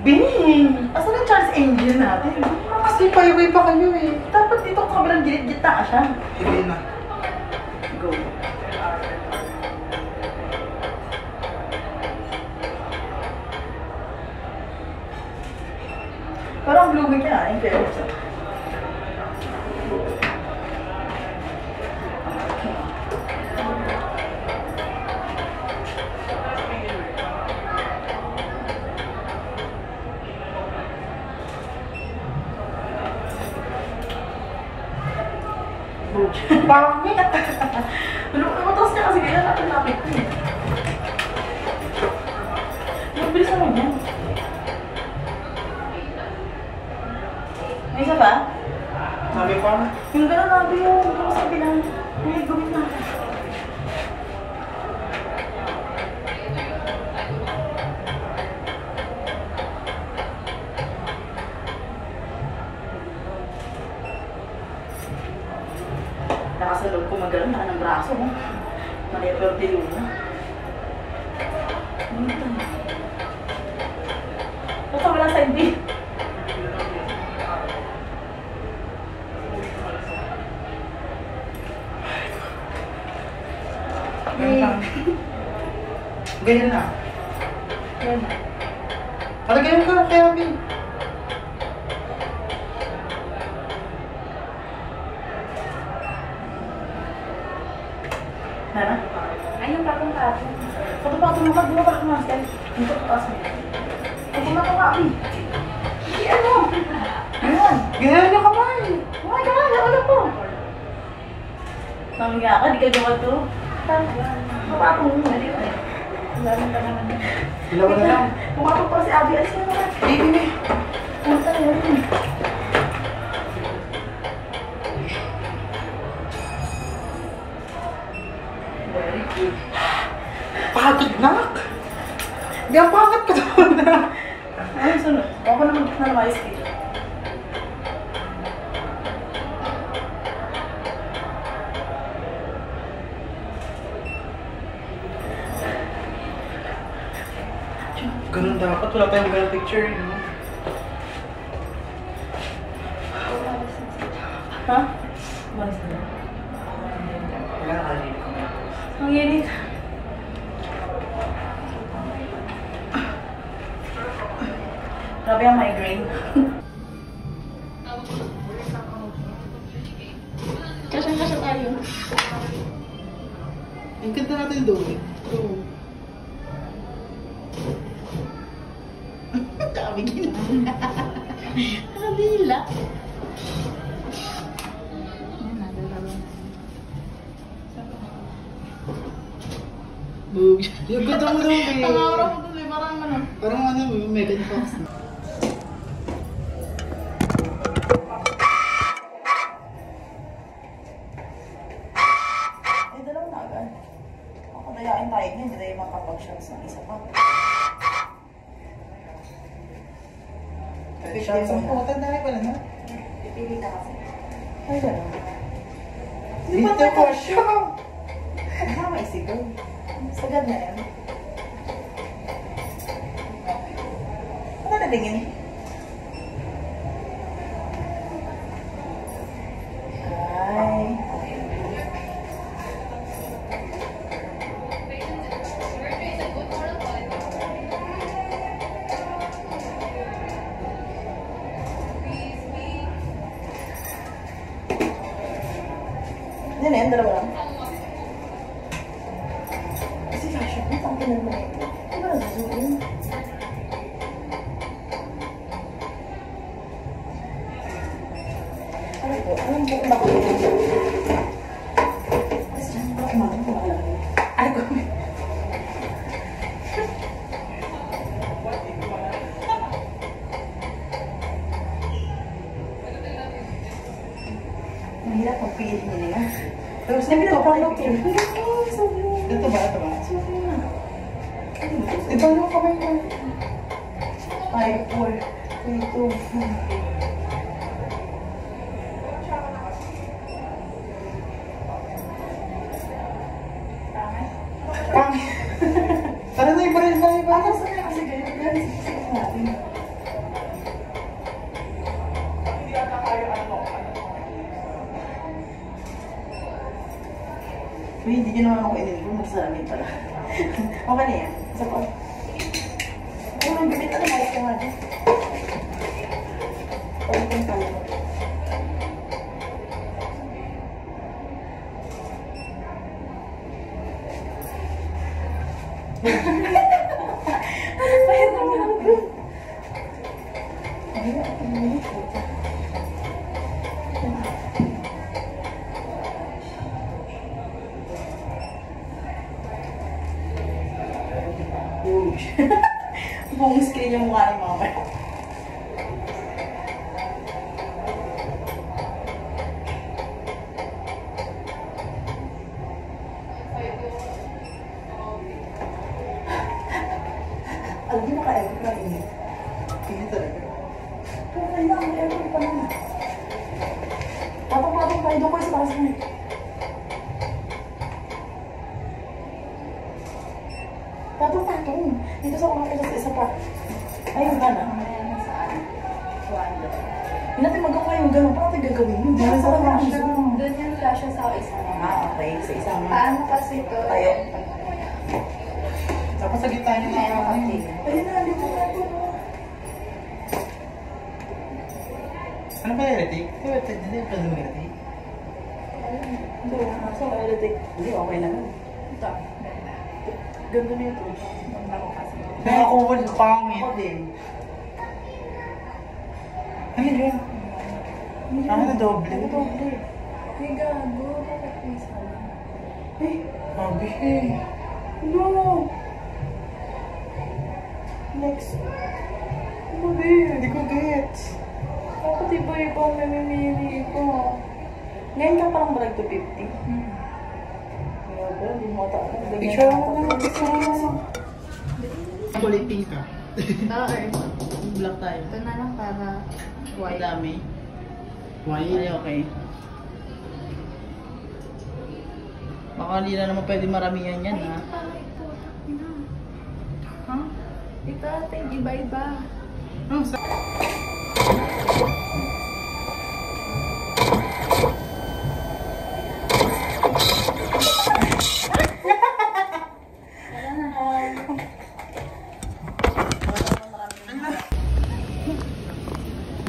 Bing! Asan ang Charles Angel natin? Kasi paiway pa kayo eh. Dapat dito kabilang gilid-gitna ka siya. Sige na. Go. Parang blooming niya, yung pero sa. Pangit! Lumatas niya kasi kaya napit-napit ko eh. Mabilis naman yan. May isa ba? Sabi pa? Yung gano'n nabi yung sabi lang. May gawin na. Nakasalog ko magano'n na ng braso mo. Maliit pero diluna. Ano ito? Basta wala sa hindi. Ganyan na. Yan. Ganyan ka, kaya Abi. Nana? Ay, yung patong-patong. Patong-patong mo ka, bumaba ka mas. Yung patong-patong mo. Patong-patong ka, Abi. Hindi, ano? Ganyan. Ganyan yung kamay. Oh, ganyan. Ano po? Tangga ka, di ka gawa to. Patong mo. Laman ka naman. Ilaw na lang. Pumatong pa si Abi. Alis na naman. Hindi. Punta na yun. Pagod nak! Hindi ang pangit ka doon na. Ano sunod? Ako naman na lumayos dito. Ganun dapat. Wala tayong ganun picture. No? Ha? Umalis na. Wala nakalilig ko. Ang init. Grabe ang migraine. Kasya tayo. Ang ganda natin doon. Oo. Kami gina. Nakabila. Yung ganda mo daw eh. Pangaura mo dun eh, parang ano. Parang ano, Megan Fox na. Eh, dalawa na agad. Ako dayain tayo niya, hindi tayo makapag-shots ng isa pa. Shots ang puta, dahil pala na. Pipili ka kasi. Ay, gano'n. Dito ko siya! Ah, may sigaw. Sagad na yan. Ano na tingin? Ay. Yan na yan, dalawa lang. Kasi Sasha, ang pinag mo na ito. Ano ba nasusuin? Ano po? Alam po kung bakit ito? Kasi dyan, bakit kumain ko nakalaki? Ay, ko. Mahirap ang pilit niya nila. Tapos Sabi ito, na paano ito. ito? Ito ba? Ito ba? Ito yung kamay ko. 5, 4, 3, 2, 1. Tara na, iba rin tayo. Bakit sa kaya kasi ganyan? Ganyan sa natin. Uy, hindi nyo naman ako in-inform. Magsasamin pala. Okay na yan. Isa pa. Ay, may bilit na naman ako nga dyan. Pagkakang tayo. Ayun na nga. Ayun na nga. Buong screen yung mukha ni mama. Alam mo naka-aircon na rin. Hindi talaga. Pero kayo na, may aircon pa naman. Patong-patong tayo doon ko sa taas mo. Patong-patong. Dito sa ulang sa isa pa. Ayun ka na. Hindi natin magawa yung gano'n. Paano tayo gagawin yun? Dahil sa lasha. Doon yung lasha sa isa. Okay. Sa isang... Paano kasi ito? Tayo. Tapos sa gitna niya na yung Ayun na, dito na ito. Ano pa yung Hindi pa yung retik? Hindi, nasa electric. Hindi, okay na lang. Ito. Ganda na ito. Ganda ko kasi. Nakakuha sa pangit. Ako din. Ano yun? Ano na doble? Doble. Ay, gago. Bakit may sala? Eh, mabi eh. No! Next. Mabi, hindi ko gets. Bakit iba-iba ang namimili ko? Ngayon ka parang balag to 50. Grabe, hindi mo taas. Picture ako na. Picture ako. Kulay pink ka. Oo, Black tayo. ito na lang para white. Dami. White, okay. Baka hindi na naman pwede maramihan yan, ha? Para ito. Ha? Ito ating iba-iba. Oh, sa...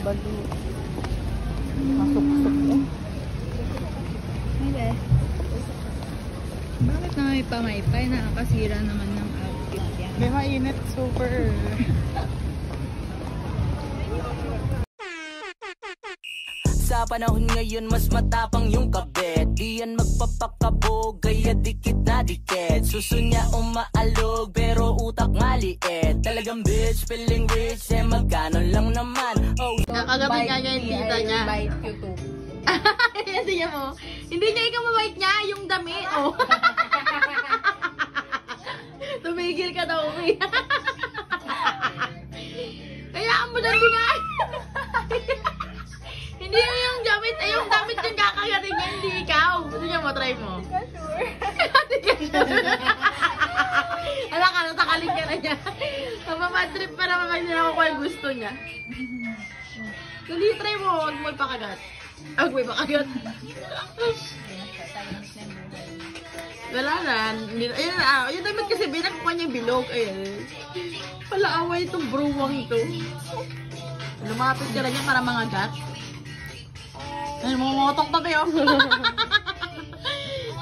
Bago. Masuk-suk eh. Hindi. Bakit na may pamaypay? Nakakasira naman ng outfit yan. May mainit, super. Sa panahon ngayon mas matapang yung kabit. Di yan magpapakabog, kaya dikit na dikit. Suso niya umaalog, pero utak maliit. Talagang bitch, feeling rich, eh magkano lang naman. Oh, Nakagabi nga yung tita niya. Bite YouTube. Hindi niya mo. Hindi niya ikaw mabait niya, yung damit. Oh. Tumigil ka daw, Umi. Kaya mo na din nga. Hindi yung damit, yung damit yung kakagating niya, hindi ikaw. Gusto niya mo, try mo. Hindi ka sure. Alam ka, natakaling ka na niya. Mapamadrip pa naman pag sinakuha yung gusto niya. Hindi, try mo, huwag mo ipakagat. Huwag mo ipakagat. Wala na. Ayun na, yung damit kasi binakuha niya yung bilog. Ayun. Pala away itong bruwang ito. Lumapit ka lang niya para mga gat. Ayun, mga motok pa kayo.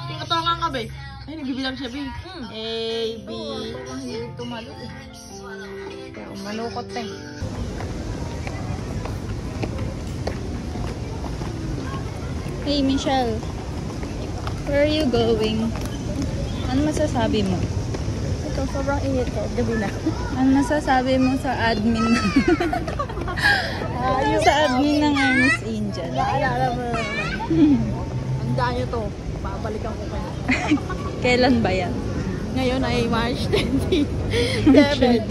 Tingatongan ka ba? Ay, nagbibilang siya, B. A, B. Ang hirap tumalot eh. Kaya umalukot eh. Hey, Michelle. Where are you going? Ano masasabi mo? Ito, sobrang init ko. Gabi na. Ano masasabi mo sa admin? Sa admin ng Ernest Angel. Naalala mo na naman. Handa nyo to. Babalikan ko kayo. Kailan ba yan? Ngayon ay March 27.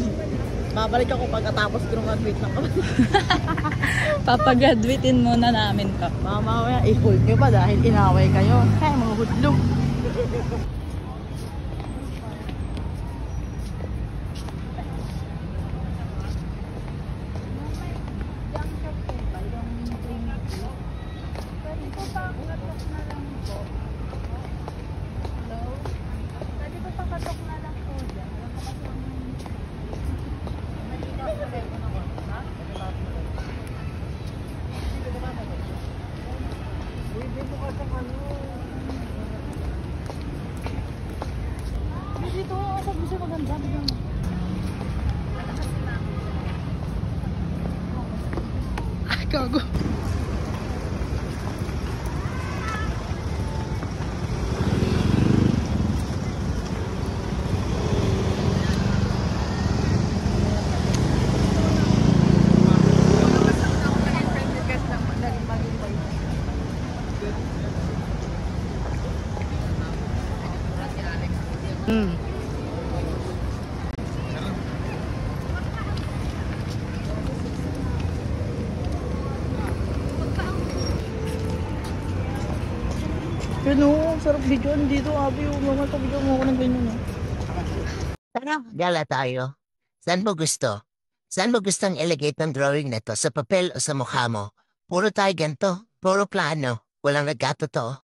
Babalik ako pagkatapos graduate ng kapatid. Papagraduatein muna namin to. Mamaya, i-hold nyo pa dahil inaway kayo. Kaya mga hudlog. Ay, gago. Yun o, sarap videoan dito. Abi, mga video mo ako ng ganyan. Tara, gala tayo. Saan mo gusto? Saan mo gustong ilagay ng drawing na to? Sa papel o sa mukha mo? Puro tayo ganito. Puro plano. Walang nagkatotoo.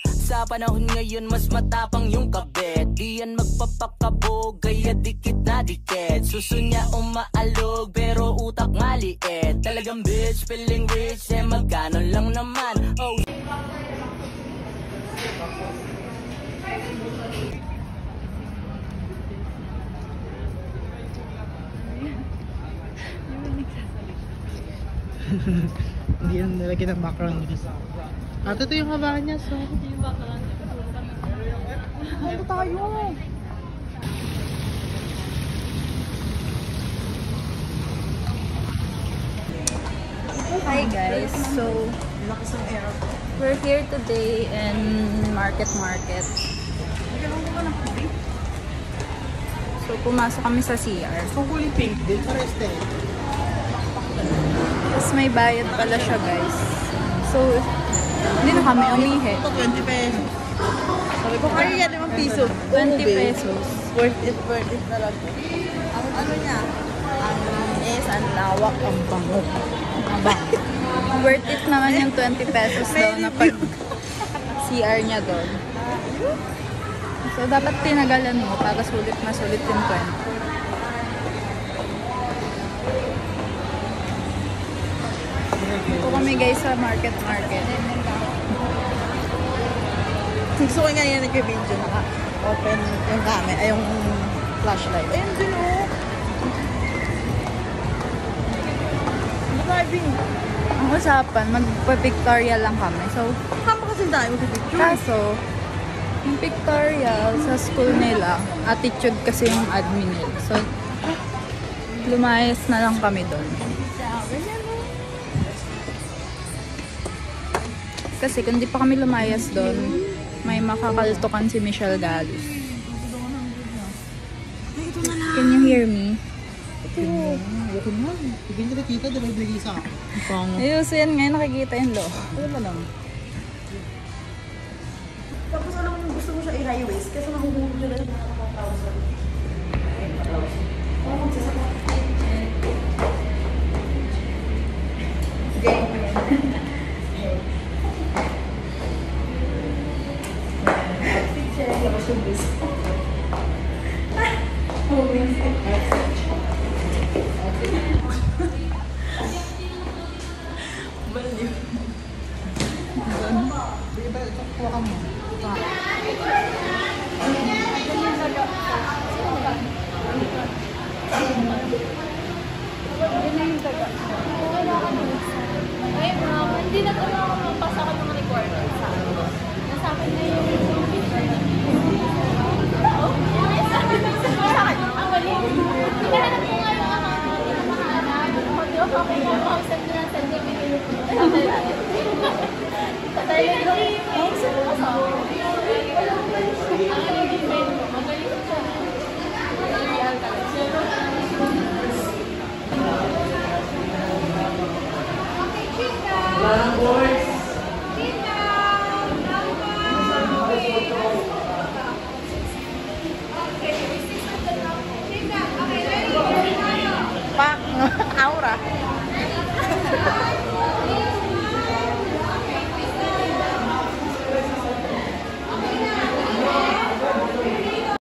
Sa panahon ngayon mas matapang yung kabet. Di yan magpapakabog, kaya dikit na dikit. Suso niya umaalog, pero utak maliit. Talagang bitch, feeling rich, eh magkano lang naman. Oh. Hindi yan nilagyan ng background music. At ito yung habahan niya, so... Ano tayo? Hi guys, so Lakas ng air. we're here today in Market. Nagkaroon ko ba ng tubig? So pumasok kami sa CR. Kung kulay pink din, pares din. Tapos may bayad pala siya guys. So hindi na kami umihi. Ito 20 pesos. Sabi ko, kaya yan 5 piso. 20 pesos. Worth it talaga. Ang ano niya, ang lawak, ang bango. Worth it naman yung 20 pesos daw na pag CR niya doon. So dapat tinagalan mo para sulit na sulit yung 20. Ito kami guys sa market. Gusto ko nga yan nag-video, naka-open yung camera, ay yung flashlight. Ayun din o. Driving. Ang usapan, magpa-pictorial lang kami. So, Kama kasi tayo mag-picture. kaso, yung pictorial sa school nila, attitude kasi yung admin nila. So, lumayas na lang kami doon. Kasi kung di pa kami lumayas doon, may makakaltukan si Michelle Gallus. Can you hear me? Ayoko na. Hindi ko nakita, dahil may blagi sa akin. Ayun, so yan ngayon nakikita yung law. Ano ba lang? Tapos alam mo, gusto mo siya i-high waist kasi mahuhulog siya lang yung mga 1,000. Oo, magsasaka. Labas yung bis. Baliw. Kuha ka mo. Ay, ma'am, hindi na ito ako magpasa ka mga recorder sa akin. Nasa akin na yung picture na oh? Yes, sabi ko sa akin. Ang mali. Hinahanap ko nga yung pinamahanap. Okay na, send ko na send yung video. Tatay na yung ang sino ka sa ang naging mail mo. Magaling siya. Real talaga. Pak! Aura!